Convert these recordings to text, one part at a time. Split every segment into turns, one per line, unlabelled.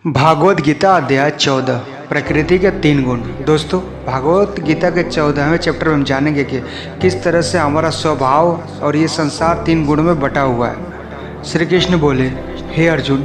भागवत गीता अध्याय 14 प्रकृति के 3 गुण। दोस्तों, भागवत गीता के 14वें चैप्टर में हम जानेंगे कि किस तरह से हमारा स्वभाव और ये संसार 3 गुणों में बटा हुआ है। श्री कृष्ण बोले, हे अर्जुन,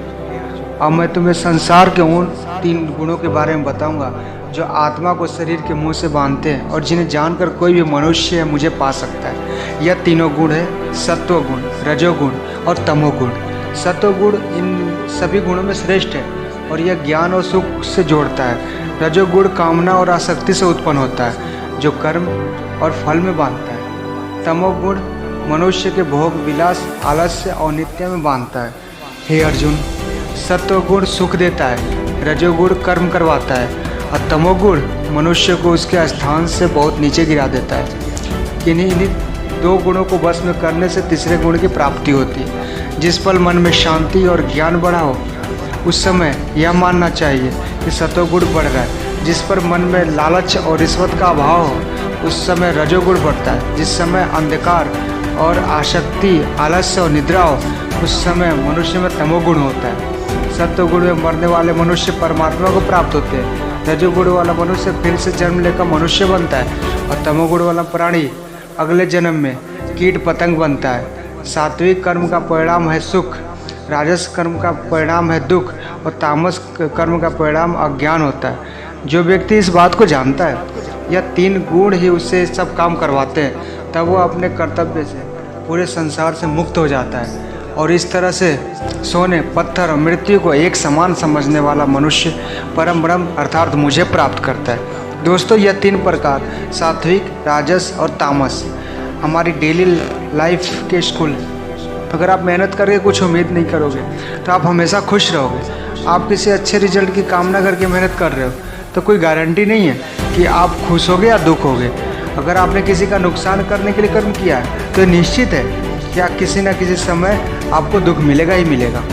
अब मैं तुम्हें संसार के उन 3 गुणों के बारे में बताऊंगा जो आत्मा को शरीर के मुंह से बांधते हैं और जिन्हें जानकर कोई भी मनुष्य मुझे पा सकता है। यह तीनों गुण है सत्वगुण, रजोगुण और तमोगुण। सत्वगुण इन सभी गुणों में श्रेष्ठ है और यह ज्ञान और सुख से जोड़ता है। रजोगुण कामना और आसक्ति से उत्पन्न होता है जो कर्म और फल में बांधता है। तमोगुण मनुष्य के भोग विलास, आलस्य और नित्य में बांधता है। हे अर्जुन, सत्वगुण सुख देता है, रजोगुण कर्म करवाता है और तमोगुण मनुष्य को उसके स्थान से बहुत नीचे गिरा देता है। इन्हीं 2 गुणों को वश में करने से तीसरे गुण की प्राप्ति होती है। जिस पल मन में शांति और ज्ञान बढ़ा हो उस समय यह मानना चाहिए कि सत्वगुण बढ़ रहा है। जिस पर मन में लालच और रिश्वत का अभाव हो उस समय रजोगुण बढ़ता है। जिस समय अंधकार और आसक्ति, आलस्य और निद्रा हो उस समय मनुष्य में तमोगुण होता है। सत्वगुण में मरने वाले मनुष्य परमात्मा को प्राप्त होते हैं। रजोगुण वाला मनुष्य फिर से जन्म लेकर मनुष्य बनता है और तमोगुण वाला प्राणी अगले जन्म में कीट पतंग बनता है। सात्विक कर्म का परिणाम है सुख, राजस कर्म का परिणाम है दुख और तामस कर्म का परिणाम अज्ञान होता है। जो व्यक्ति इस बात को जानता है, यह 3 गुण ही उससे सब काम करवाते हैं, तब वो अपने कर्तव्य से पूरे संसार से मुक्त हो जाता है और इस तरह से सोने, पत्थर और मृत्यु को एक समान समझने वाला मनुष्य परम ब्रह्म अर्थात मुझे प्राप्त करता है। दोस्तों, यह 3 प्रकार सात्विक, राजस और तामस हमारी डेली लाइफ के स्कूल। अगर आप मेहनत करके कुछ उम्मीद नहीं करोगे तो आप हमेशा खुश रहोगे। आप किसी अच्छे रिजल्ट की कामना करके मेहनत कर रहे हो तो कोई गारंटी नहीं है कि आप खुश होगे या दुख होगे। अगर आपने किसी का नुकसान करने के लिए कर्म किया है तो निश्चित है कि किसी न किसी समय आपको दुख मिलेगा ही मिलेगा।